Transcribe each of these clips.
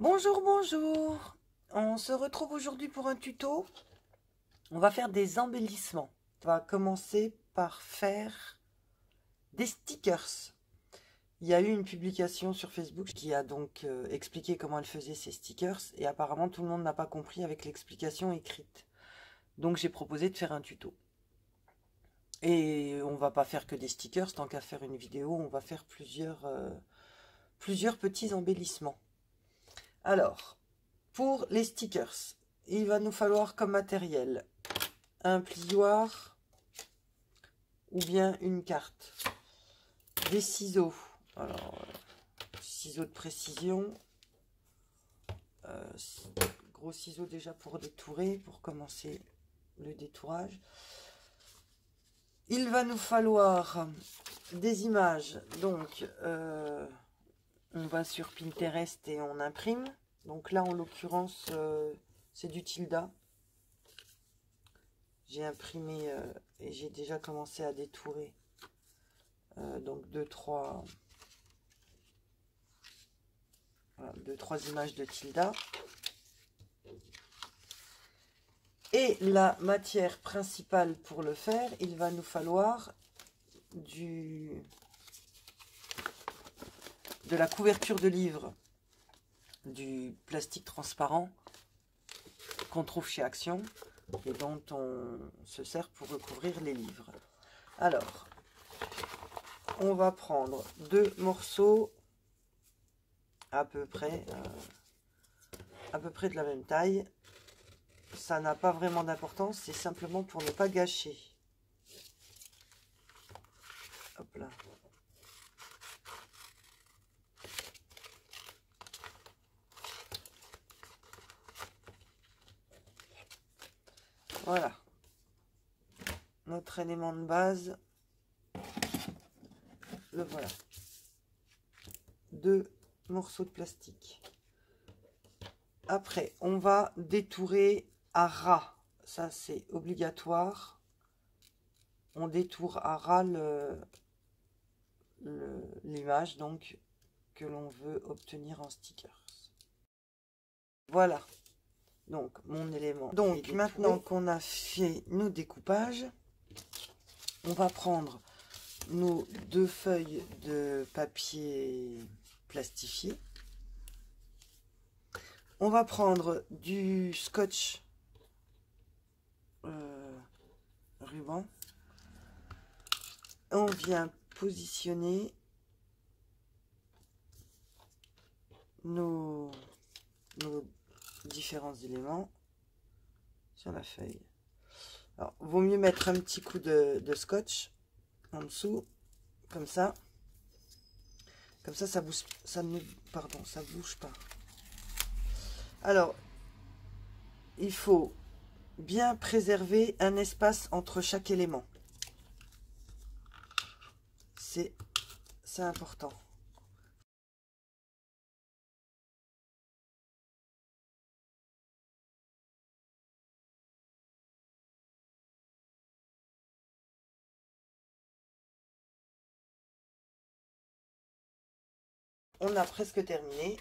Bonjour, bonjour. On se retrouve aujourd'hui pour un tuto. On va faire des embellissements. On va commencer par faire des stickers. Il y a eu une publication sur Facebook qui a donc expliqué comment elle faisait ses stickers. Et apparemment, tout le monde n'a pas compris avec l'explication écrite. Donc, j'ai proposé de faire un tuto. Et on va pas faire que des stickers. Tant qu'à faire une vidéo, on va faire plusieurs petits embellissements. Alors, pour les stickers, il va nous falloir comme matériel un plioir ou bien une carte, des ciseaux, alors ciseaux de précision, gros ciseaux déjà pour détourer, pour commencer le détourage. Il va nous falloir des images, donc on va sur Pinterest et on imprime. Donc là, en l'occurrence, c'est du Tilda. J'ai imprimé et j'ai déjà commencé à détourer. Donc 2-3 images de Tilda. Et la matière principale pour le faire, il va nous falloir de la couverture de livre, du plastique transparent qu'on trouve chez Action et dont on se sert pour recouvrir les livres. Alors, on va prendre 2 morceaux à peu près de la même taille. Ça n'a pas vraiment d'importance, c'est simplement pour ne pas gâcher. Hop là. Voilà. Notre élément de base. Le voilà. 2 morceaux de plastique. Après, on va détourer à ras. Ça, c'est obligatoire. On détourne à ras l'image donc que l'on veut obtenir en stickers. Voilà. Donc, mon élément. Donc, maintenant qu'on a fait nos découpages, on va prendre nos 2 feuilles de papier plastifié. On va prendre du scotch ruban. On vient positionner nos différents éléments sur la feuille. Alors, vaut mieux mettre un petit coup de scotch en dessous, comme ça. Comme ça, ça bouge, ça bouge pas. Alors, il faut bien préserver un espace entre chaque élément. C'est important. On a presque terminé.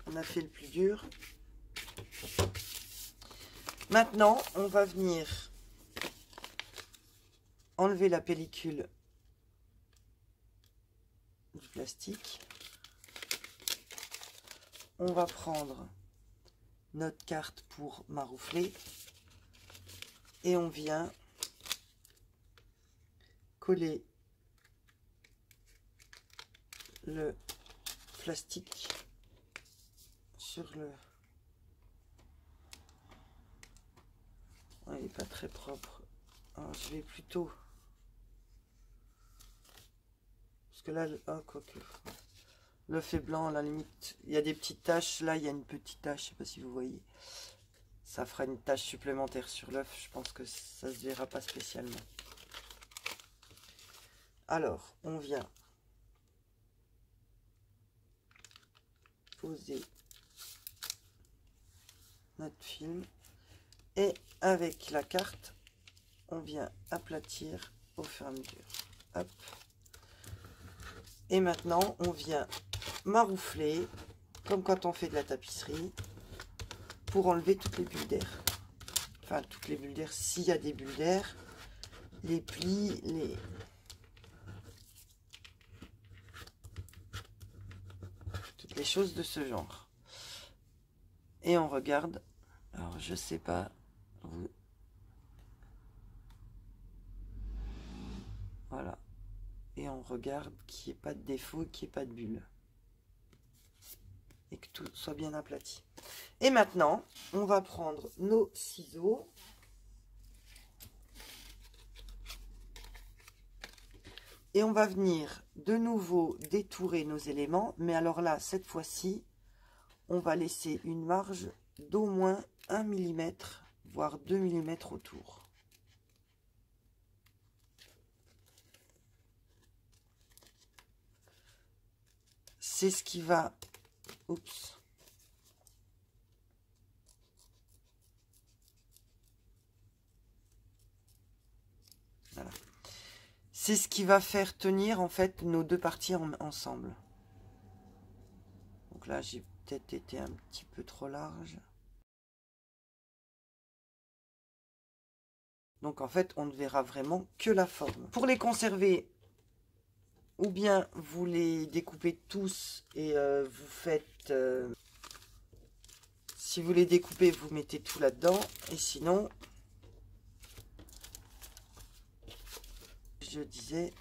On a fait le plus dur. Maintenant, on va venir enlever la pellicule du plastique. On va prendre notre carte pour maroufler et on vient coller le plastique sur le... Il n'est pas très propre. Alors, je vais plutôt... Parce que là, quoique... L'œuf est blanc, à la limite, il y a des petites taches. Là, il y a une petite tache, je ne sais pas si vous voyez. Ça fera une tache supplémentaire sur l'œuf. Je pense que ça ne se verra pas spécialement. Alors, on vient poser notre film. Et avec la carte, on vient aplatir au fur et à mesure. Hop. Et maintenant, on vient maroufler, comme quand on fait de la tapisserie, pour enlever toutes les bulles d'air. Enfin, toutes les bulles d'air, s'il y a des bulles d'air, les plis, toutes les choses de ce genre. Et on regarde. Alors, je sais pas. Voilà. Et on regarde qu'il n'y ait pas de défaut, qu'il n'y ait pas de bulle. Et que tout soit bien aplati. Et maintenant, on va prendre nos ciseaux. Et on va venir de nouveau détourer nos éléments. Mais alors là, cette fois-ci, on va laisser une marge d'au moins 1 mm, voire 2 mm autour. C'est ce qui va... Oups. Voilà. C'est ce qui va faire tenir en fait nos deux parties ensemble. Donc là, j'ai peut-être été un petit peu trop large. Donc en fait, on ne verra vraiment que la forme. Pour les conserver, ou bien vous les découpez tous et vous faites... si vous les découpez, vous mettez tout là-dedans. Et sinon, je disais,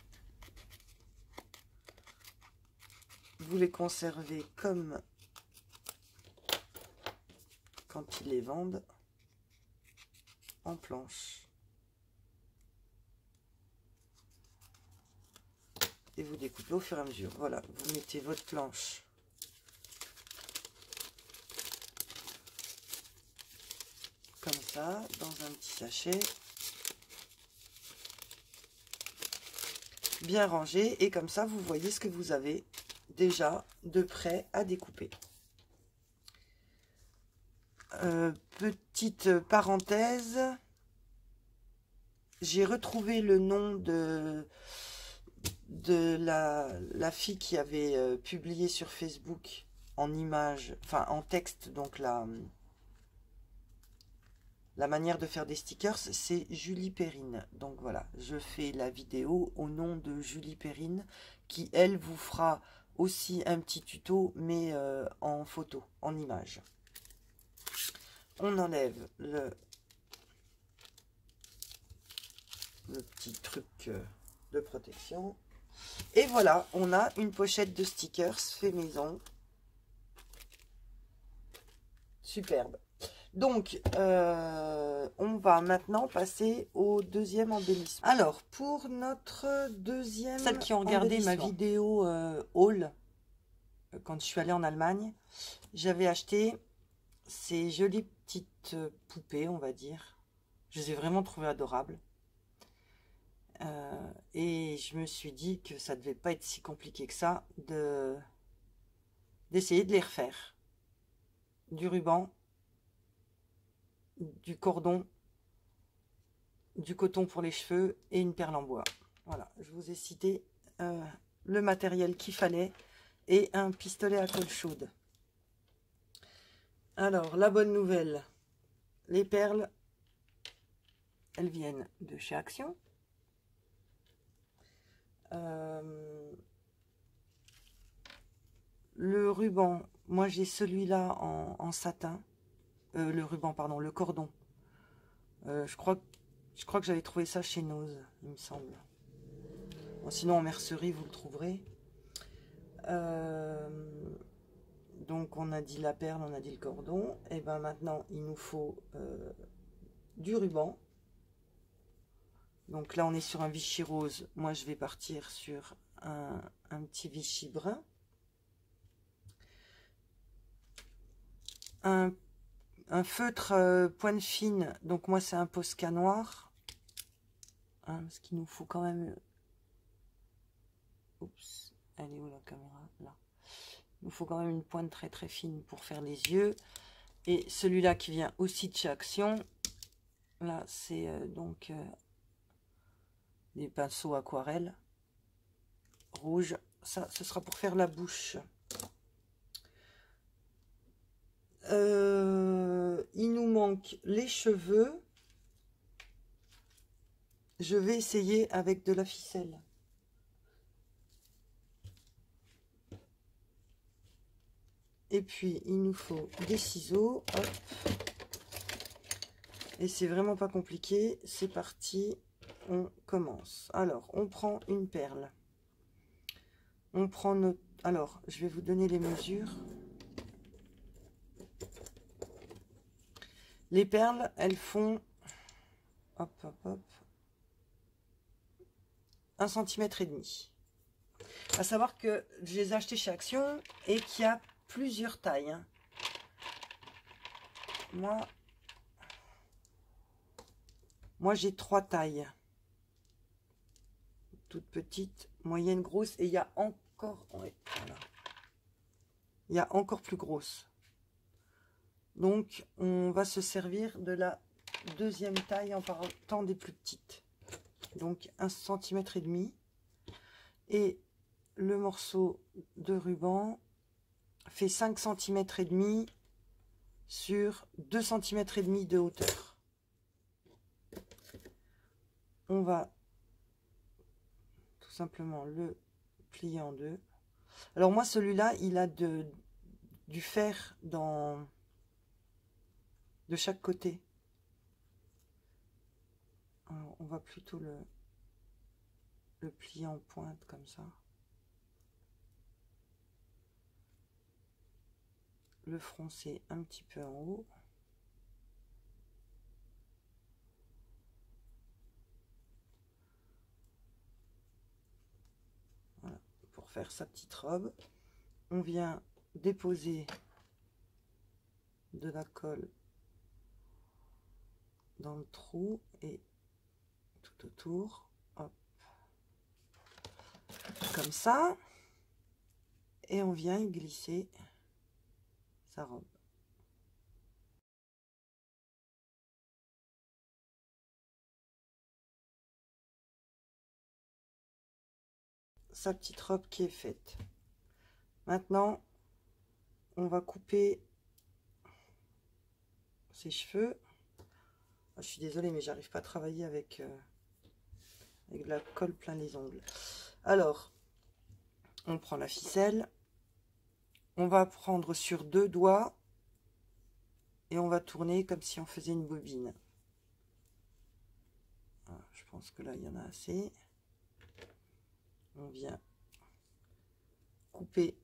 vous les conservez comme quand ils les vendent, en planche. Et vous découpez au fur et à mesure. Voilà, vous mettez votre planche comme ça, dans un petit sachet, bien rangé, et comme ça, vous voyez ce que vous avez déjà de prêt à découper. Petite parenthèse, j'ai retrouvé le nom de la fille qui avait publié sur Facebook en image, enfin en texte, donc la manière de faire des stickers, c'est Julie Perrine. Donc voilà, je fais la vidéo au nom de Julie Perrine, qui elle vous fera aussi un petit tuto, mais en photo, en image. On enlève le petit truc de protection. Et voilà, on a une pochette de stickers fait maison. Superbe. Donc, on va maintenant passer au deuxième embellissement. Alors, pour notre deuxième Celles qui ont regardé ma vidéo haul, quand je suis allée en Allemagne, j'avais acheté ces jolies petites poupées, on va dire. Je les ai vraiment trouvées adorables. Et je me suis dit que ça devait pas être si compliqué que ça d'essayer de les refaire. Du ruban, du cordon, du coton pour les cheveux et une perle en bois. Voilà, je vous ai cité le matériel qu'il fallait et un pistolet à colle chaude. Alors, la bonne nouvelle, les perles, elles viennent de chez Action. Le ruban, moi j'ai celui-là en satin. Le ruban, pardon, le cordon. Je crois que j'avais trouvé ça chez Nose, il me semble. Bon, sinon en mercerie, vous le trouverez. Donc on a dit la perle, on a dit le cordon. Et ben maintenant, il nous faut du ruban. Donc là, on est sur un Vichy rose. Moi, je vais partir sur un petit Vichy brun. Un feutre pointe fine, donc moi c'est un Posca noir, hein, parce qu'il nous faut quand même... Oups, elle est où la caméra? Là. Il nous faut quand même une pointe très très fine pour faire les yeux. Et celui-là qui vient aussi de chez Action, là c'est donc des pinceaux aquarelles rouges. Ça, ce sera pour faire la bouche. Il nous manque les cheveux. Je vais essayer avec de la ficelle. Et puis, il nous faut des ciseaux. Hop. Et c'est vraiment pas compliqué. C'est parti. On commence. Alors, on prend une perle. On prend notre... Alors, je vais vous donner les mesures. Les perles, elles font... Hop, hop, hop. 1,5 cm. À savoir que je les ai achetés chez Action et qu'il y a plusieurs tailles. Hein. Moi j'ai 3 tailles. Toute petite, moyenne, grosse. Et il y a encore... Ouais, voilà. Il y a encore plus grosse. Donc on va se servir de la deuxième taille en partant des plus petites. Donc 1,5 cm. Et le morceau de ruban fait 5,5 cm sur 2,5 cm de hauteur. On va tout simplement le plier en deux. Alors moi celui-là il a du fer de chaque côté. Alors, on va plutôt le plier en pointe comme ça. Le froncer un petit peu en haut. Voilà, pour faire sa petite robe. On vient déposer de la colle dans le trou et tout autour. Hop. Comme ça. Et on vient y glisser sa robe. Sa petite robe qui est faite. Maintenant, on va couper ses cheveux. Je suis désolée, mais j'arrive pas à travailler avec de la colle plein les ongles. Alors, on prend la ficelle. On va prendre sur 2 doigts et on va tourner comme si on faisait une bobine. Voilà, je pense que là, il y en a assez. On vient couper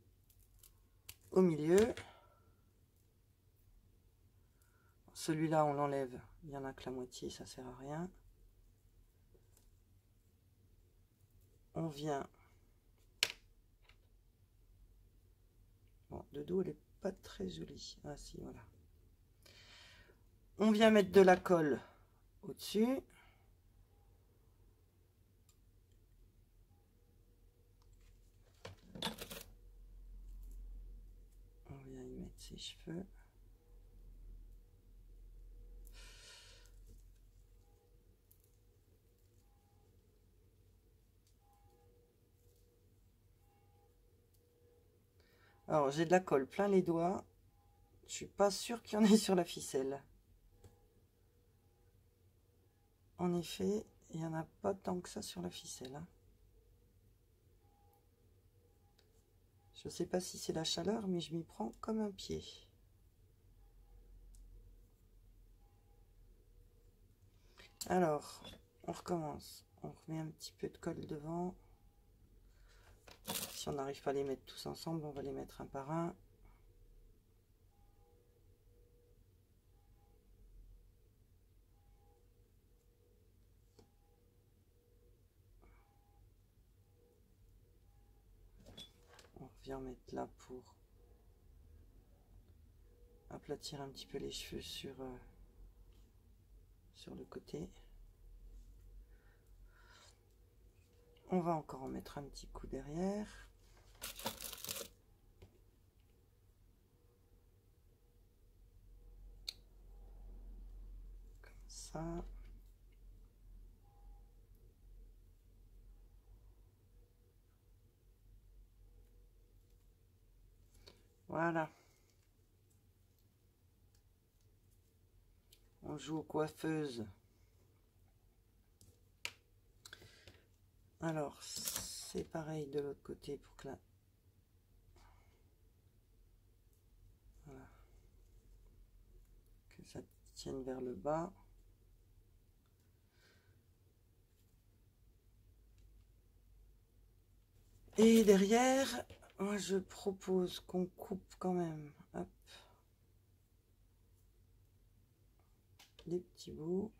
au milieu. Celui-là, on l'enlève. Il n'y en a que la moitié, ça sert à rien. On vient... Bon, de dos, elle n'est pas très jolie. Ah si, voilà. On vient mettre de la colle au-dessus. On vient y mettre ses cheveux. Alors, j'ai de la colle plein les doigts. Je suis pas sûre qu'il y en ait sur la ficelle. En effet, il n'y en a pas tant que ça sur la ficelle. Hein. Je sais pas si c'est la chaleur, mais je m'y prends comme un pied. Alors, on recommence. On remet un petit peu de colle devant. Si on n'arrive pas à les mettre tous ensemble, on va les mettre un par un. On revient mettre là pour aplatir un petit peu les cheveux sur le côté. On va encore en mettre un petit coup derrière. Comme ça. Voilà. On joue aux coiffeuses. Alors, c'est pareil de l'autre côté pour que là... Voilà. Que ça tienne vers le bas. Et derrière, moi je propose qu'on coupe quand même, hop, des petits bouts.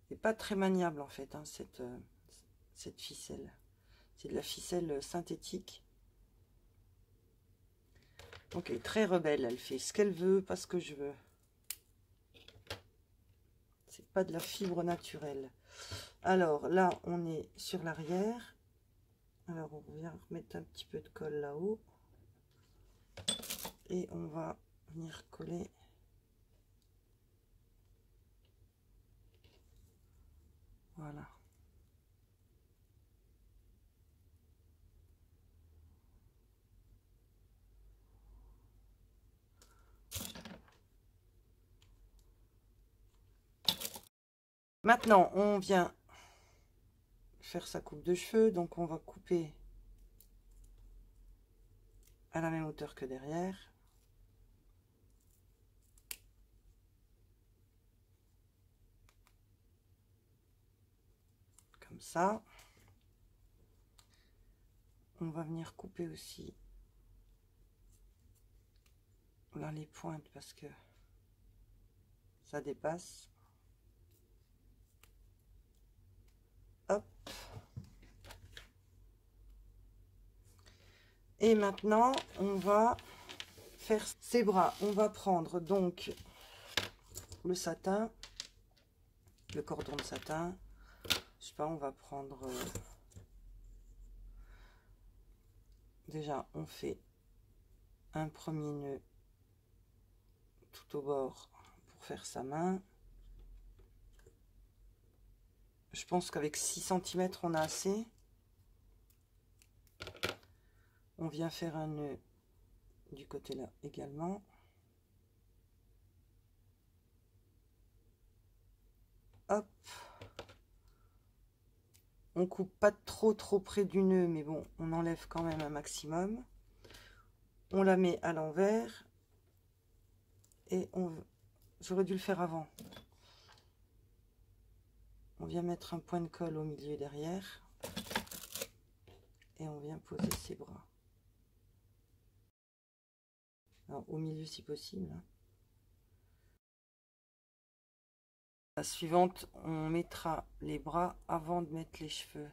C'est pas très maniable en fait, hein, cette ficelle. C'est de la ficelle synthétique. Donc elle est très rebelle, elle fait ce qu'elle veut, pas ce que je veux. C'est pas de la fibre naturelle. Alors là, on est sur l'arrière. Alors on vient remettre un petit peu de colle là-haut. Et on va venir coller. Voilà. Maintenant, on vient faire sa coupe de cheveux. Donc, on va couper à la même hauteur que derrière. Comme ça. On va venir couper aussi là les pointes parce que ça dépasse. Hop. Et maintenant, on va faire ses bras. On va prendre donc le satin, le cordon de satin. Je sais pas, on va prendre... déjà, on fait un premier nœud tout au bord pour faire sa main. Je pense qu'avec 6 cm, on a assez. On vient faire un nœud du côté là également. Hop. On coupe pas trop près du nœud, mais bon, on enlève quand même un maximum. On la met à l'envers. Et j'aurais dû le faire avant. On vient mettre un point de colle au milieu derrière. Et on vient poser ses bras. Alors, au milieu si possible. La suivante, on mettra les bras avant de mettre les cheveux.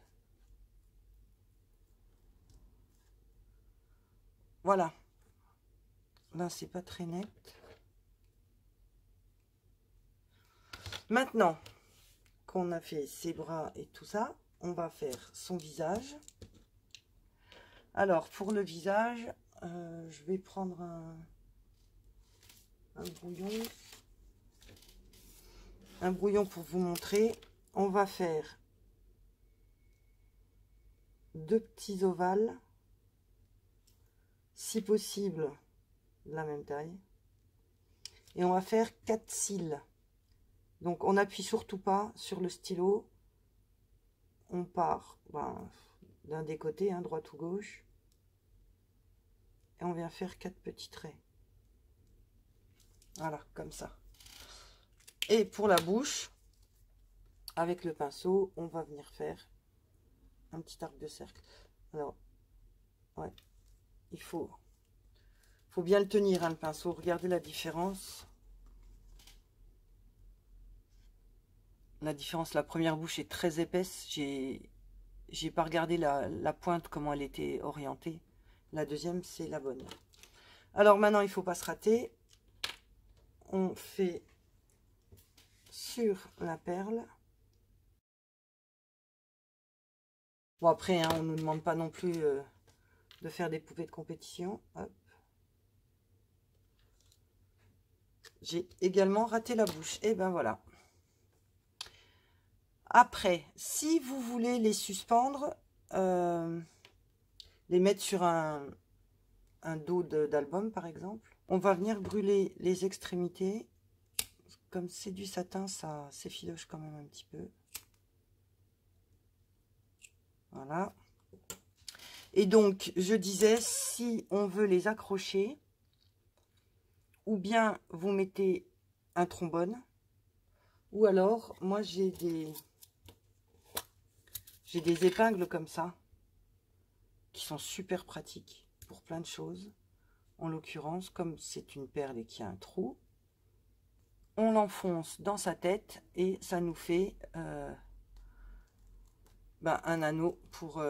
Voilà. Là, c'est pas très net. Maintenant qu'on a fait ses bras et tout ça, on va faire son visage. Alors, pour le visage, je vais prendre un brouillon. Un brouillon pour vous montrer. On va faire 2 petits ovales, si possible de la même taille. Et on va faire 4 cils. Donc on n'appuie surtout pas sur le stylo. On part d'un des côtés, hein, droite ou gauche. Et on vient faire 4 petits traits. Voilà, comme ça. Et pour la bouche, avec le pinceau, on va venir faire un petit arc de cercle. Alors, ouais, il faut bien le tenir, hein, le pinceau. Regardez la différence. La différence, la première bouche est très épaisse. J'ai pas regardé la pointe, comment elle était orientée. La deuxième, c'est la bonne. Alors maintenant, il faut pas se rater. On fait sur la perle. Bon, après, hein, on ne nous demande pas non plus de faire des poupées de compétition. Hop. J'ai également raté la bouche. Et ben voilà. Après, si vous voulez les suspendre, les mettre sur un dos d'album par exemple. On va venir brûler les extrémités. Comme c'est du satin, ça s'effiloche quand même un petit peu. Voilà. Et donc, je disais, si on veut les accrocher, ou bien vous mettez un trombone, ou alors, moi j'ai des épingles comme ça, qui sont super pratiques pour plein de choses. En l'occurrence, comme c'est une perle et qu'il y a un trou, on l'enfonce dans sa tête et ça nous fait un anneau pour...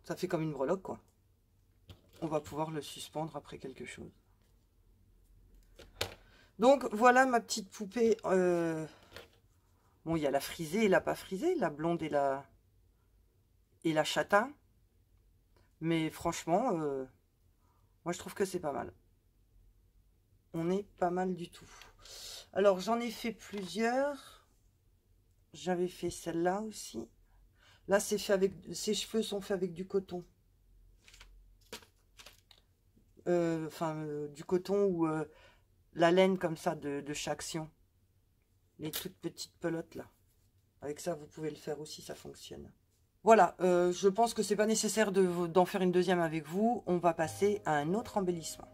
ça fait comme une breloque, quoi. On va pouvoir le suspendre après quelque chose. Donc, voilà ma petite poupée. Bon, il y a la frisée et la pas frisée, la blonde et la châtain. Mais franchement, moi, je trouve que c'est pas mal. On est pas mal du tout. Alors, j'en ai fait plusieurs. J'avais fait celle-là aussi. Là, c'est fait avec... Ses cheveux sont faits avec du coton. Du coton ou la laine comme ça de Chaction. Les toutes petites pelotes là. Avec ça, vous pouvez le faire aussi, ça fonctionne. Voilà, je pense que c'est pas nécessaire d'en faire une deuxième avec vous. On va passer à un autre embellissement.